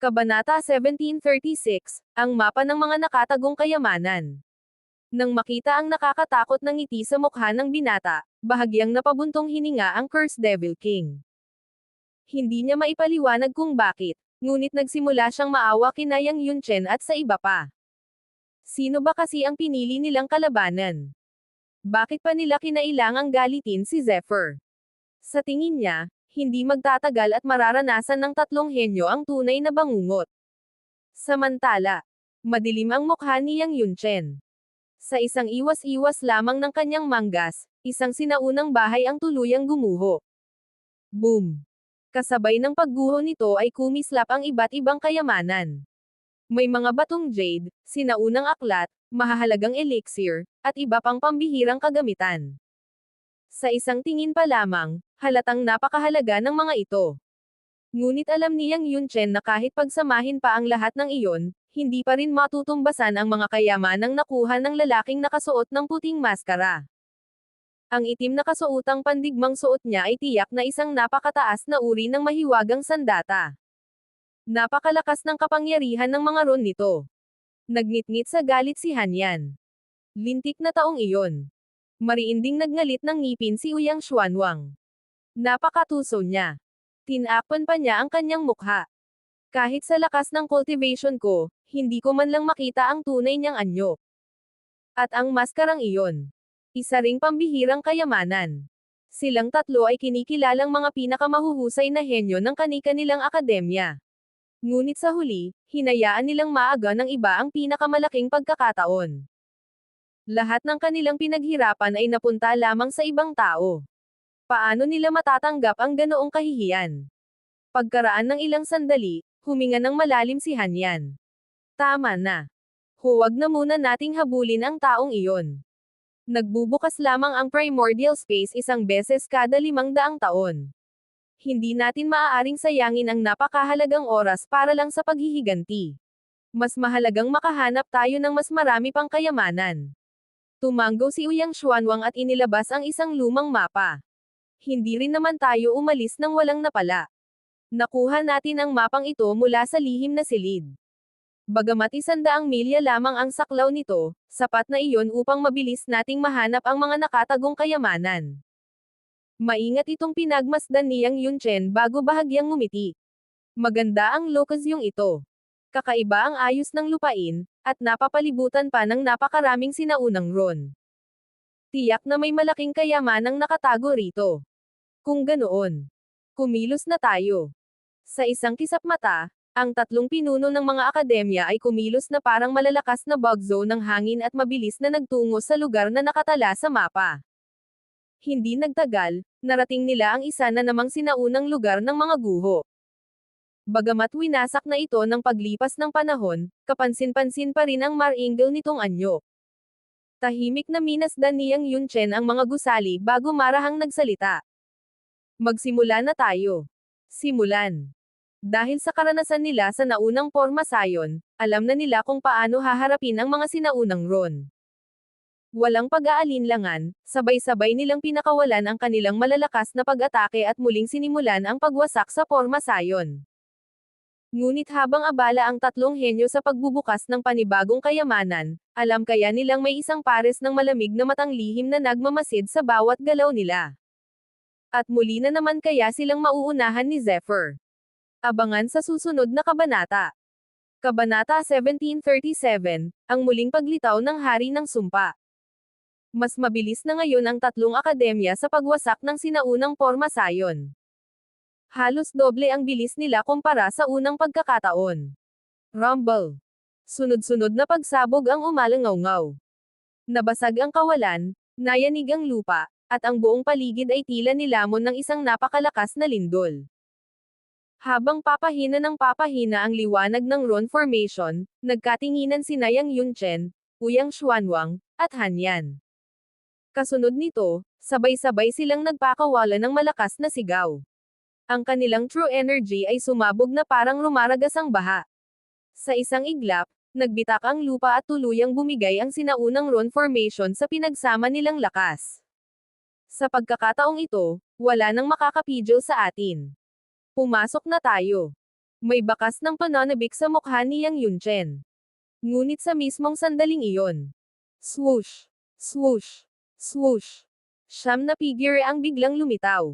Kabanata 1736, ang mapa ng mga nakatagong kayamanan. Nang makita ang nakakatakot na ngiti sa mukha ng binata, bahagyang napabuntong hininga ang Cursed Devil King. Hindi niya maipaliwanag kung bakit, ngunit nagsimula siyang maawa kina Yang Yunchen at sa iba pa. Sino ba kasi ang pinili nilang kalabanan? Bakit pa nila kinailangang galitin si Zephyr? Sa tingin niya, hindi magtatagal at mararanasan ng tatlong henyo ang tunay na bangungot. Samantala, madilim ang mukha ni Yang Yunchen. Sa isang iwas-iwas lamang ng kanyang manggas, isang sinaunang bahay ang tuluyang gumuho. Boom! Kasabay ng pagguho nito ay kumislap ang iba't ibang kayamanan. May mga batong jade, sinaunang aklat, mahahalagang elixir, at iba pang pambihirang kagamitan. Sa isang tingin pa lamang, halatang napakahalaga ng mga ito. Ngunit alam ni Yang Yunchen na kahit pagsamahin pa ang lahat ng iyon, hindi pa rin matutumbasan ang mga kayamanang nakuha ng lalaking nakasuot ng puting maskara. Ang itim na kasuotang pandigmang suot niya ay tiyak na isang napakataas na uri ng mahiwagang sandata. Napakalakas ng kapangyarihan ng mga ron nito. Nagnitngit sa galit si Hanyan. Lintik na taong iyon. Mariinding nagngalit ng ngipin si Uyang Xuanwang. Napakatuso niya. Tinakpan pa niya ang kanyang mukha. Kahit sa lakas ng cultivation ko, hindi ko man lang makita ang tunay niyang anyo. At ang maskarang iyon. Isa ring pambihirang kayamanan. Silang tatlo ay kinikilalang mga pinakamahuhusay na henyo ng kani-kanilang akademya. Ngunit sa huli, hinayaan nilang maaga ng iba ang pinakamalaking pagkakataon. Lahat ng kanilang pinaghirapan ay napunta lamang sa ibang tao. Paano nila matatanggap ang ganoong kahihiyan? Pagkaraan ng ilang sandali, huminga ng malalim si Hanyan. Tama na. Huwag na muna nating habulin ang taong iyon. Nagbubukas lamang ang primordial space isang beses kada 500 taon. Hindi natin maaaring sayangin ang napakahalagang oras para lang sa paghihiganti. Mas mahalagang makahanap tayo ng mas marami pang kayamanan. Tumanggo si Uyang Xuanwang at inilabas ang isang lumang mapa. Hindi rin naman tayo umalis nang walang napala. Nakuha natin ang mapang ito mula sa lihim na silid. Bagamat 100 milya lamang ang saklaw nito, sapat na iyon upang mabilis nating mahanap ang mga nakatagong kayamanan. Maingat itong pinagmasdan ni Yang Yunchen bago bahagyang ngumiti. Maganda ang lokasyong ito. Kakaiba ang ayos ng lupain, at napapalibutan pa ng napakaraming sinaunang ron. Tiyak na may malaking kayamanang nakatago rito. Kung ganoon, kumilos na tayo. Sa isang kisap mata, ang tatlong pinuno ng mga akademya ay kumilos na parang malalakas na bug zone ng hangin at mabilis na nagtungo sa lugar na nakatala sa mapa. Hindi nagtagal, narating nila ang isa na namang sinaunang lugar ng mga guho. Bagamat winasak na ito ng paglipas ng panahon, kapansin-pansin pa rin ang maringal nitong anyo. Tahimik na minasdan ni Yang Yunchen ang mga gusali bago marahang nagsalita. Magsimula na tayo. Simulan. Dahil sa karanasan nila sa naunang porma sayon, alam na nila kung paano haharapin ang mga sinaunang ron. Walang pag-aalinlangan, sabay-sabay nilang pinakawalan ang kanilang malalakas na pag-atake at muling sinimulan ang pagwasak sa porma sayon. Ngunit habang abala ang tatlong henyo sa pagbubukas ng panibagong kayamanan, alam kaya nilang may isang pares ng malamig na matang lihim na nagmamasid sa bawat galaw nila. At muli na naman kaya silang mauunahan ni Zephyr. Abangan sa susunod na kabanata. Kabanata 1737, ang muling paglitaw ng Hari ng Sumpa. Mas mabilis na ngayon ang tatlong akademya sa pagwasak ng sinaunang porma sayon. Halos doble ang bilis nila kumpara sa unang pagkakataon. Rumble. Sunod-sunod na pagsabog ang umalangaw-ngaw. Nabasag ang kawalan, nayanig ang lupa, at ang buong paligid ay tila nilamon ng isang napakalakas na lindol. Habang papahina ng papahina ang liwanag ng Ron Formation, nagkatinginan sina Yang Yunchen, Uyang Xuanwang, at Hanyan. Kasunod nito, sabay-sabay silang nagpakawala ng malakas na sigaw. Ang kanilang true energy ay sumabog na parang rumaragas ang baha. Sa isang iglap, nagbitak ang lupa at tuluyang bumigay ang sinaunang Ron Formation sa pinagsama nilang lakas. Sa pagkakataong ito, wala nang makakapigil sa atin. Pumasok na tayo. May bakas ng pananabik sa mukha ni Yang Yunchen. Ngunit sa mismong sandaling iyon. Swoosh! Swoosh! Swoosh! Siyam na figure ang biglang lumitaw.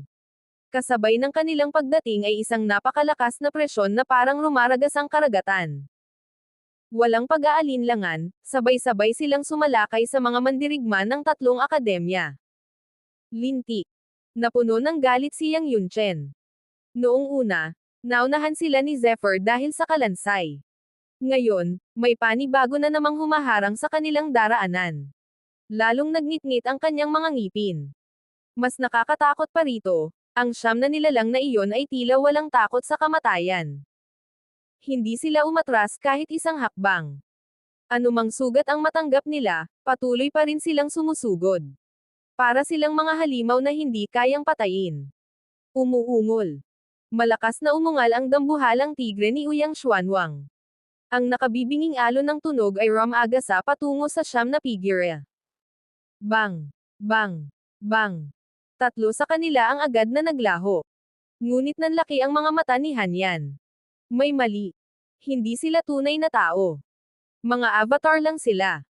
Kasabay ng kanilang pagdating ay isang napakalakas na presyon na parang rumaragas ang karagatan. Walang pag-aalinlangan, sabay-sabay silang sumalakay sa mga mandirigma ng tatlong akademya. Lintik. Napuno ng galit si Yang Yunchen. Noong una, naunahan sila ni Zephyr dahil sa kalansay. Ngayon, may panibago na namang humaharang sa kanilang daraanan. Lalong nagnitngit ang kanyang mga ngipin. Mas nakakatakot pa rito, ang siyam na nilalang na iyon ay tila walang takot sa kamatayan. Hindi sila umatras kahit isang hakbang. Anumang sugat ang matanggap nila, patuloy pa rin silang sumusugod. Para silang mga halimaw na hindi kayang patayin. Umuungol. Malakas na umungal ang dambuhalang tigre ni Uyang Xuanwang. Ang nakabibinging alon ng tunog ay rumagasa patungo sa siyam na figure. Bang! Bang! Bang! Tatlo sa kanila ang agad na naglaho. Ngunit nanlaki ang mga mata ni Hanyan. May mali. Hindi sila tunay na tao. Mga avatar lang sila.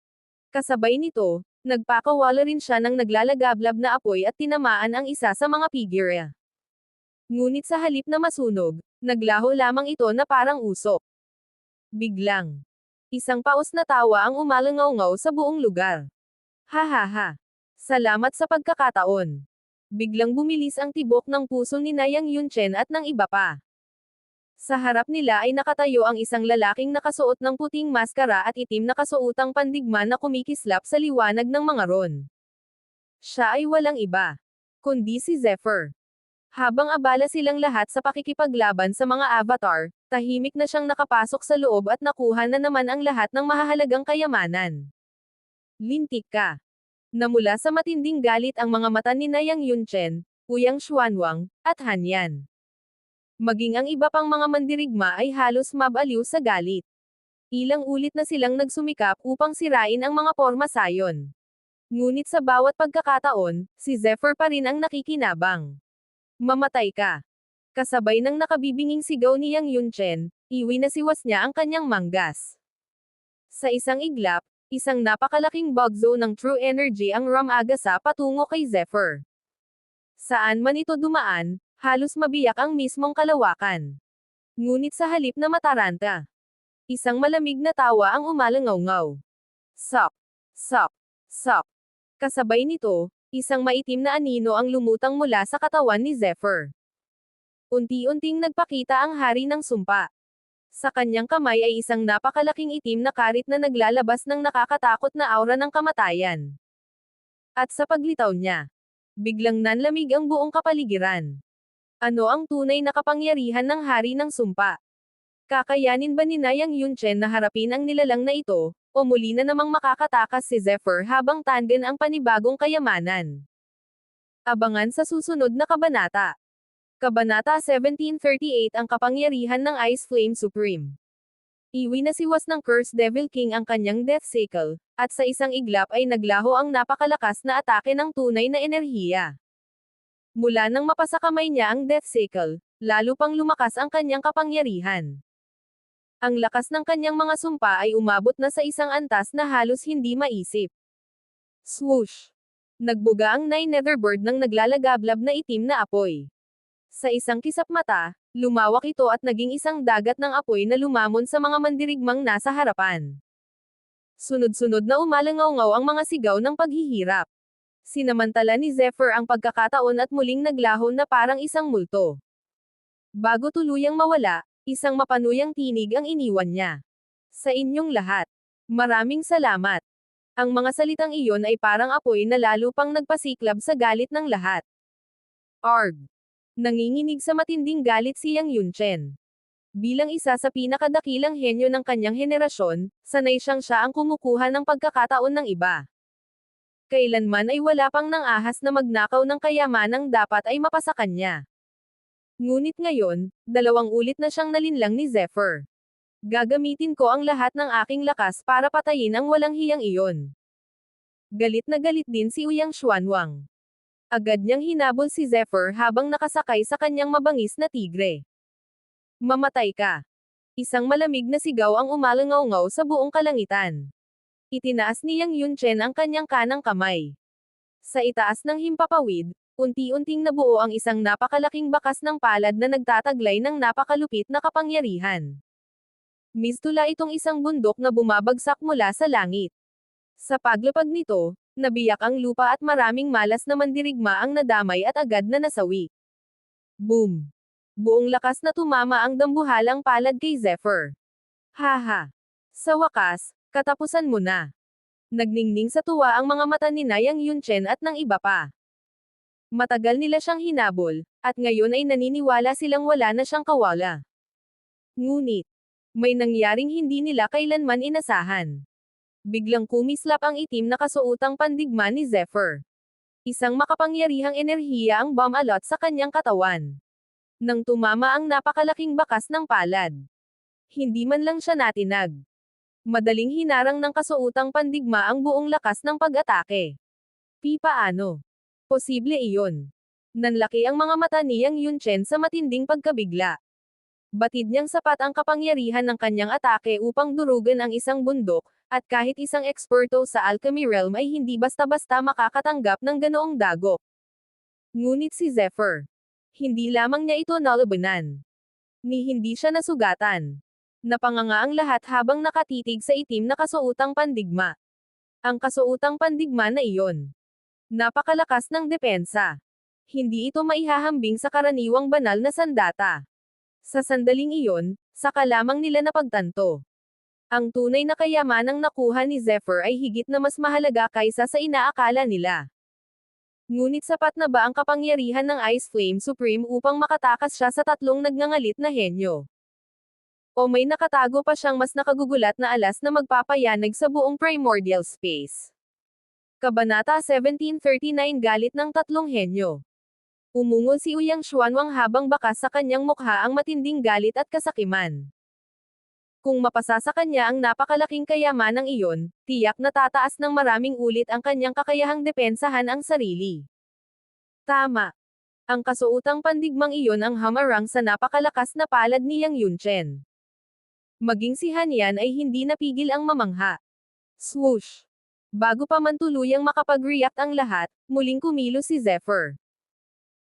Kasabay nito, nagpakawala rin siya ng naglalagablab na apoy at tinamaan ang isa sa mga figure. Ngunit sa halip na masunog, naglaho lamang ito na parang usok. Biglang. Isang paos na tawa ang umalangaw-ngaw sa buong lugar. Ha ha ha. Salamat sa pagkakataon. Biglang bumilis ang tibok ng puso ni Yang Yunchen at ng iba pa. Sa harap nila ay nakatayo ang isang lalaking nakasuot ng puting maskara at itim na kasuotang pandigma na kumikislap sa liwanag ng mga ron. Siya ay walang iba, kundi si Zephyr. Habang abala silang lahat sa pakikipaglaban sa mga avatar, tahimik na siyang nakapasok sa loob at nakuha na naman ang lahat ng mahahalagang kayamanan. Lintik ka. Namula sa matinding galit ang mga mata ni Yang Yunchen, Uyang Xuanwang, at Hanyan. Maging ang iba pang mga mandirigma ay halos mabaliw sa galit. Ilang ulit na silang nagsumikap upang sirain ang mga porma sayon. Ngunit sa bawat pagkakataon, si Zephyr pa rin ang nakikinabang. Mamatay ka. Kasabay ng nakabibinging sigaw ni Yang Yunchen, iwinasiwas niya ang kanyang manggas. Sa isang iglap, isang napakalaking bugzo ng true energy ang rumagasa patungo kay Zephyr. Saan man ito dumaan, halos mabiyak ang mismong kalawakan. Ngunit sa halip na mataranta, isang malamig na tawa ang umalangaw-ngaw. Sok! Sok! Sok! Kasabay nito, isang maitim na anino ang lumutang mula sa katawan ni Zephyr. Unti-unting nagpakita ang hari ng sumpa. Sa kanyang kamay ay isang napakalaking itim na karit na naglalabas ng nakakatakot na aura ng kamatayan. At sa paglitaw niya, biglang nanlamig ang buong kapaligiran. Ano ang tunay na kapangyarihan ng hari ng sumpa? Kakayanin ba ni Yang Yunchen na harapin ang nilalang na ito, o muli na namang makakatakas si Zephyr habang tanden ang panibagong kayamanan? Abangan sa susunod na kabanata. Kabanata 1738 Ang kapangyarihan ng Ice Flame Supreme. Iwinasiwas ng Cursed Devil King ang kanyang Death Sickle, at sa isang iglap ay naglaho ang napakalakas na atake ng tunay na enerhiya. Mula nang mapasakamay niya ang Death Sickle, lalo pang lumakas ang kanyang kapangyarihan. Ang lakas ng kanyang mga sumpa ay umabot na sa isang antas na halos hindi maisip. Swoosh! Nagbuga ang Nine Netherbird ng naglalagablab na itim na apoy. Sa isang kisap mata, lumawak ito at naging isang dagat ng apoy na lumamon sa mga mandirigmang nasa harapan. Sunod-sunod na umalangaw-ngaw ang mga sigaw ng paghihirap. Sinamantala ni Zephyr ang pagkakataon at muling naglaho na parang isang multo. Bago tuluyang mawala, isang mapanuyang tinig ang iniwan niya. Sa inyong lahat. Maraming salamat. Ang mga salitang iyon ay parang apoy na lalo pang nagpasiklab sa galit ng lahat. Arg! Nanginginig sa matinding galit si Yang Yunchen. Bilang isa sa pinakadakilang henyo ng kanyang henerasyon, sanay siya ang kumukuha ng pagkakataon ng iba. Kailanman ay wala pang nang ahas na magnakaw ng kayamanang dapat ay mapasa kanya. Ngunit ngayon, 2 ulit na siyang nalinlang ni Zephyr. Gagamitin ko ang lahat ng aking lakas para patayin ang walang hiyang iyon. Galit na galit din si Uyang Xuanwang. Agad niyang hinabol si Zephyr habang nakasakay sa kanyang mabangis na tigre. Mamatay ka. Isang malamig na sigaw ang umalangaw-ngaw sa buong kalangitan. Itinaas ni Yang Yunchen ang kanyang kanang kamay. Sa itaas ng himpapawid, unti-unting nabuo ang isang napakalaking bakas ng palad na nagtataglay ng napakalupit na kapangyarihan. Mistula itong isang bundok na bumabagsak mula sa langit. Sa paglapag nito, nabiyak ang lupa at maraming malas na mandirigma ang nadamay at agad na nasawi. Boom! Buong lakas na tumama ang dambuhalang palad kay Zephyr. Haha! Sa wakas, katapusan mo na. Nagningning sa tuwa ang mga mata ni Yang Yunchen at ng iba pa. Matagal nila siyang hinabol, at ngayon ay naniniwala silang wala na siyang kawala. Ngunit, may nangyaring hindi nila kailanman inasahan. Biglang kumislap ang itim na kasuotang pandigma ni Zephyr. Isang makapangyarihang enerhiya ang bumalot sa kanyang katawan. Nang tumama ang napakalaking bakas ng palad. Hindi man lang siya natinag. Madaling hinarang ng kasuotang pandigma ang buong lakas ng pag-atake. Paano? Posible iyon. Nanlaki ang mga mata ni Yang Yunchen sa matinding pagkabigla. Batid niyang sapat ang kapangyarihan ng kanyang atake upang durugan ang isang bundok, at kahit isang eksperto sa alchemy realm ay hindi basta-basta makakatanggap ng ganoong dagok. Ngunit si Zephyr, hindi lamang niya ito nalabanan. Hindi siya nasugatan. Napanganga ang lahat habang nakatitig sa itim na kasuotang pandigma. Ang kasuotang pandigma na iyon. Napakalakas ng depensa. Hindi ito maihahambing sa karaniwang banal na sandata. Sa sandaling iyon, saka lamang nila napagtanto. Ang tunay na kayamanang nakuha ni Zephyr ay higit na mas mahalaga kaysa sa inaakala nila. Ngunit sapat na ba ang kapangyarihan ng Ice Flame Supreme upang makatakas siya sa tatlong nagngangalit na henyo? O may nakatago pa siyang mas nakagugulat na alas na magpapayanag sa buong primordial space? Kabanata 1739 Galit ng tatlong henyo. Umungol si Uyang Xuanwang habang bakas sa kanyang mukha ang matinding galit at kasakiman. Kung mapasa sa kanya ang napakalaking kayamanang iyon, tiyak na tataas ng maraming ulit ang kanyang kakayahang depensahan ang sarili. Tama. Ang kasuotang pandigmang iyon ang hamarang sa napakalakas na palad ni Yang Yunchen. Maging si Hanyan ay hindi napigil ang mamangha. Swoosh! Bago pa man tuluyang makapag-react ang lahat, muling kumilos si Zephyr.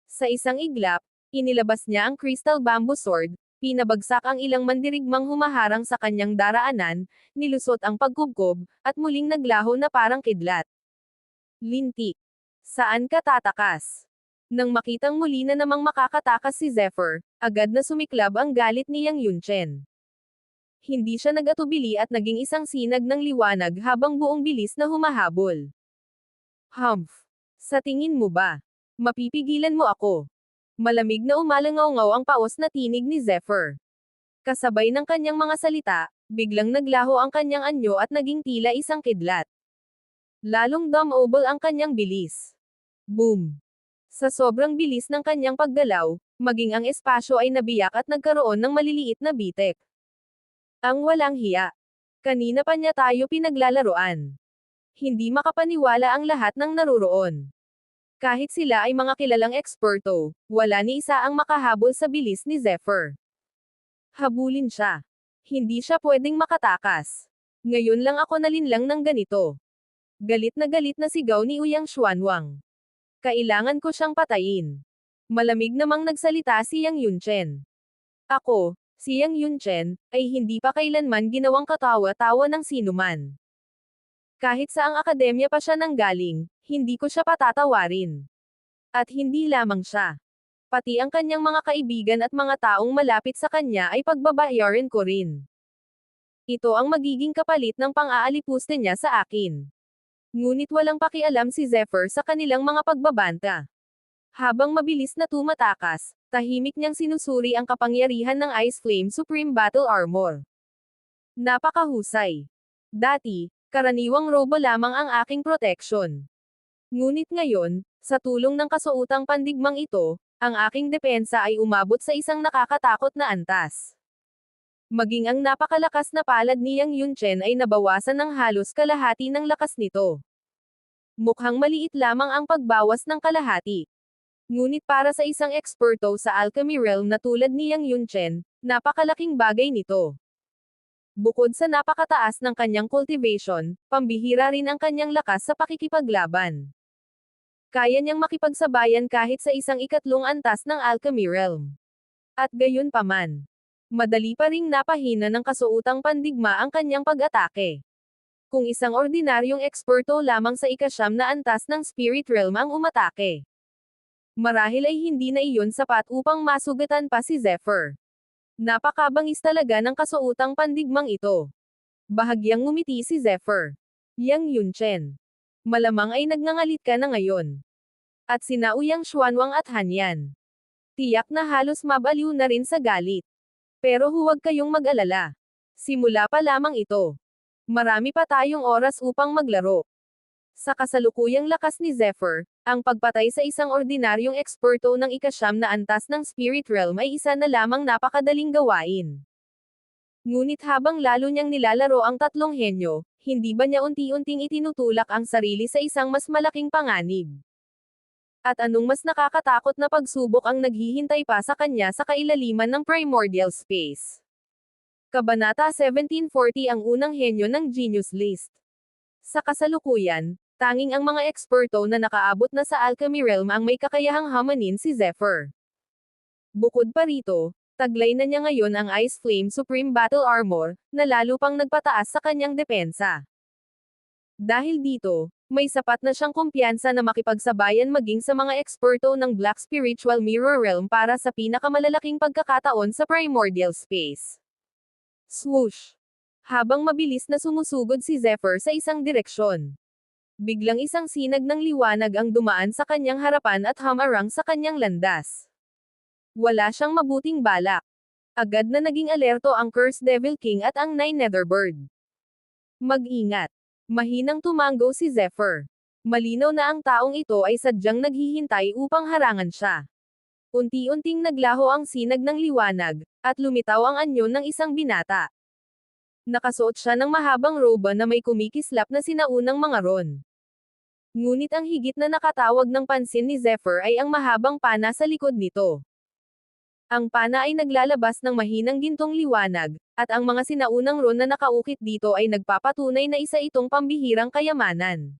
Sa isang iglap, inilabas niya ang crystal bamboo sword, pinabagsak ang ilang mandirigmang humaharang sa kanyang daraanan, nilusot ang pagkubkob, at muling naglaho na parang kidlat. Lintik. Saan ka tatakas? Nang makitang muli na namang makakatakas si Zephyr, agad na sumiklab ang galit ni Yang Yunchen. Hindi siya nag-atubili at naging isang sinag ng liwanag habang buong bilis na humahabol. Humph! Sa tingin mo ba? Mapipigilan mo ako? Malamig na umalangaw-ngaw ang paos na tinig ni Zephyr. Kasabay ng kanyang mga salita, biglang naglaho ang kanyang anyo at naging tila isang kidlat. Lalong dumobble ang kanyang bilis. Boom! Sa sobrang bilis ng kanyang paggalaw, maging ang espasyo ay nabiyak at nagkaroon ng maliliit na bitek. Ang walang hiya. Kanina pa niya tayo pinaglalaroan. Hindi makapaniwala ang lahat ng naruroon. Kahit sila ay mga kilalang eksperto, wala ni isa ang makahabol sa bilis ni Zephyr. Habulin siya. Hindi siya pwedeng makatakas. Ngayon lang ako nalinlang ng ganito. Galit na sigaw ni Uyang Xuanwang. Kailangan ko siyang patayin. Malamig namang nagsalita si Yang Yunchen. Ako, si Yang Yunchen, ay hindi pa kailanman ginawang katawa-tawa ng sinuman. Kahit saang akademya pa siya nanggaling, hindi ko siya patatawarin. At hindi lamang siya. Pati ang kanyang mga kaibigan at mga taong malapit sa kanya ay pagbabayarin ko rin. Ito ang magiging kapalit ng pang-aalipuste niya sa akin. Ngunit walang pakialam si Zephyr sa kanilang mga pagbabanta. Habang mabilis na tumatakas, tahimik niyang sinusuri ang kapangyarihan ng Ice Flame Supreme Battle Armor. Napakahusay. Dati, karaniwang robo lamang ang aking protection. Ngunit ngayon, sa tulong ng kasuotang pandigmang ito, ang aking depensa ay umabot sa isang nakakatakot na antas. Maging ang napakalakas na palad ni Yang Yunchen ay nabawasan ng halos kalahati ng lakas nito. Mukhang maliit lamang ang pagbawas ng kalahati. Ngunit para sa isang eksperto sa alchemy realm na tulad ni Yang Yunchen, napakalaking bagay nito. Bukod sa napakataas ng kanyang cultivation, pambihira rin ang kanyang lakas sa pakikipaglaban. Kaya niyang makipagsabayan kahit sa isang ikatlong antas ng alchemy realm. At gayon paman, madali pa ring napahina ng kasuotang pandigma ang kanyang pag-atake. Kung isang ordinaryong eksperto lamang sa ikasyam na antas ng spirit realm ang umatake, marahil ay hindi na iyon sapat upang masugatan pa si Zephyr. Napakabangis talaga ng kasuotang pandigmang ito. Bahagyang ngumiti si Zephyr. Yang Yunchen. Malamang ay nagngangalit ka na ngayon. At sina Ouyang Xuanwang at Hanyan. Tiyak na halos mabaliw na rin sa galit. Pero huwag kayong mag-alala. Simula pa lamang ito. Marami pa tayong oras upang maglaro. Sa kasalukuyang lakas ni Zephyr, ang pagpatay sa isang ordinaryong eksperto ng ikasyam na antas ng spirit realm ay isa na lamang napakadaling gawain. Ngunit habang lalo niyang nilalaro ang tatlong henyo, hindi ba niya unti-unting itinutulak ang sarili sa isang mas malaking panganib? At anong mas nakakatakot na pagsubok ang naghihintay pa sa kanya sa kailaliman ng primordial space? Kabanata 1740 ang unang henyo ng Genius List. Sa kasalukuyan, tanging ang mga eksperto na nakaabot na sa alchemy realm ang may kakayahang hamanin si Zephyr. Bukod pa rito, taglay na niya ngayon ang Ice Flame Supreme Battle Armor, na lalo pang nagpataas sa kanyang depensa. Dahil dito, may sapat na siyang kumpiyansa na makipagsabayan maging sa mga eksperto ng Black Spiritual Mirror Realm para sa pinakamalalaking pagkakataon sa primordial space. Swoosh! Habang mabilis na sumusugod si Zephyr sa isang direksyon, biglang isang sinag ng liwanag ang dumaan sa kanyang harapan at humarang sa kanyang landas. Wala siyang mabuting balak. Agad na naging alerto ang Cursed Devil King at ang Nine Netherbird. Mag-ingat. Mahinang tumango si Zephyr. Malinaw na ang taong ito ay sadyang naghihintay upang harangan siya. Unti-unting naglaho ang sinag ng liwanag, at lumitaw ang anyo ng isang binata. Nakasuot siya ng mahabang roba na may kumikislap na sinaunang mga ron. Ngunit ang higit na nakatawag ng pansin ni Zephyr ay ang mahabang pana sa likod nito. Ang pana ay naglalabas ng mahinang gintong liwanag, at ang mga sinaunang ron na nakaukit dito ay nagpapatunay na isa itong pambihirang kayamanan.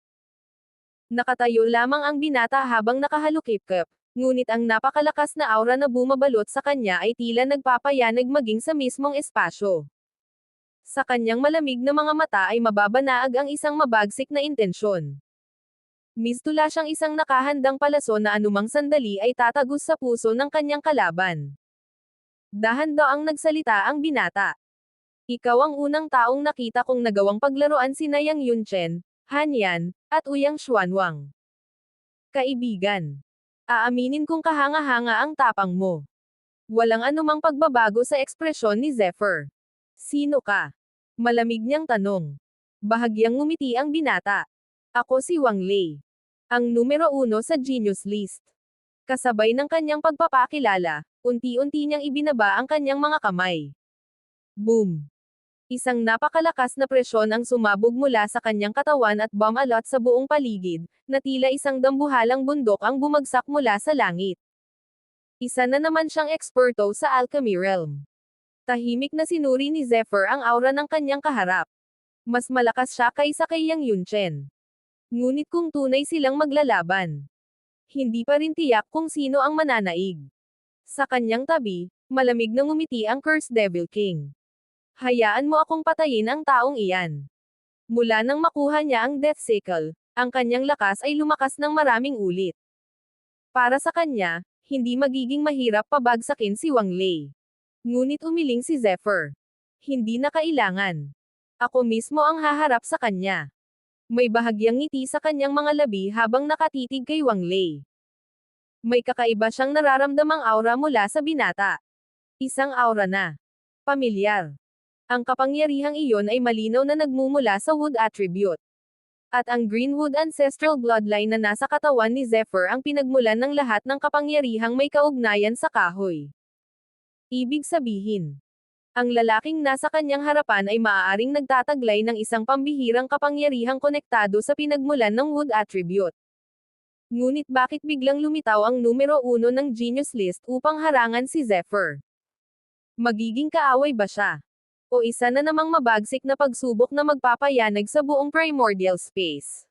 Nakatayo lamang ang binata habang nakahalukip-kip, ngunit ang napakalakas na aura na bumabalot sa kanya ay tila nagpapayanag maging sa mismong espasyo. Sa kanyang malamig na mga mata ay mababanaag ang isang mabagsik na intensyon. Mistula siyang isang nakahandang palaso na anumang sandali ay tatagos sa puso ng kanyang kalaban. Dahan-daang nagsalita ang binata. Ikaw ang unang taong nakita kong nagawang paglaruan sina Yang Yunchen, Hanyan, at Ouyang Xuanwang. Kaibigan. Aaminin kong kahanga-hanga ang tapang mo. Walang anumang pagbabago sa ekspresyon ni Zephyr. Sino ka? Malamig niyang tanong. Bahagyang ngumiti ang binata. Ako si Wang Lei. Ang numero 1 sa Genius List. Kasabay ng kanyang pagpapakilala, unti-unti niyang ibinaba ang kanyang mga kamay. Boom! Isang napakalakas na presyon ang sumabog mula sa kanyang katawan at bumalot sa buong paligid, na tila isang dambuhalang bundok ang bumagsak mula sa langit. Isa na naman siyang eksperto sa alchemy realm. Tahimik na sinuri ni Zephyr ang aura ng kanyang kaharap. Mas malakas siya kaysa kay Yang Yunchen. Ngunit kung tunay silang maglalaban, hindi pa rin tiyak kung sino ang mananaig. Sa kanyang tabi, malamig na ngumiti ang Cursed Devil King. Hayaan mo akong patayin ang taong iyan. Mula nang makuha niya ang Death Sickle, ang kanyang lakas ay lumakas ng maraming ulit. Para sa kanya, hindi magiging mahirap pabagsakin si Wang Lei. Ngunit umiling si Zephyr. Hindi na kailangan. Ako mismo ang haharap sa kanya. May bahagyang ngiti sa kanyang mga labi habang nakatitig kay Wang Lei. May kakaiba siyang nararamdamang aura mula sa binata. Isang aura na pamilyar. Ang kapangyarihang iyon ay malinaw na nagmumula sa wood attribute. At ang Greenwood ancestral bloodline na nasa katawan ni Zephyr ang pinagmulan ng lahat ng kapangyarihang may kaugnayan sa kahoy. Ibig sabihin, ang lalaking nasa kanyang harapan ay maaaring nagtataglay ng isang pambihirang kapangyarihang konektado sa pinagmulan ng wood attribute. Ngunit bakit biglang lumitaw ang numero 1 ng Genius List upang harangan si Zephyr? Magiging kaaway ba siya? O isa na namang mabagsik na pagsubok na magpapayanag sa buong primordial space?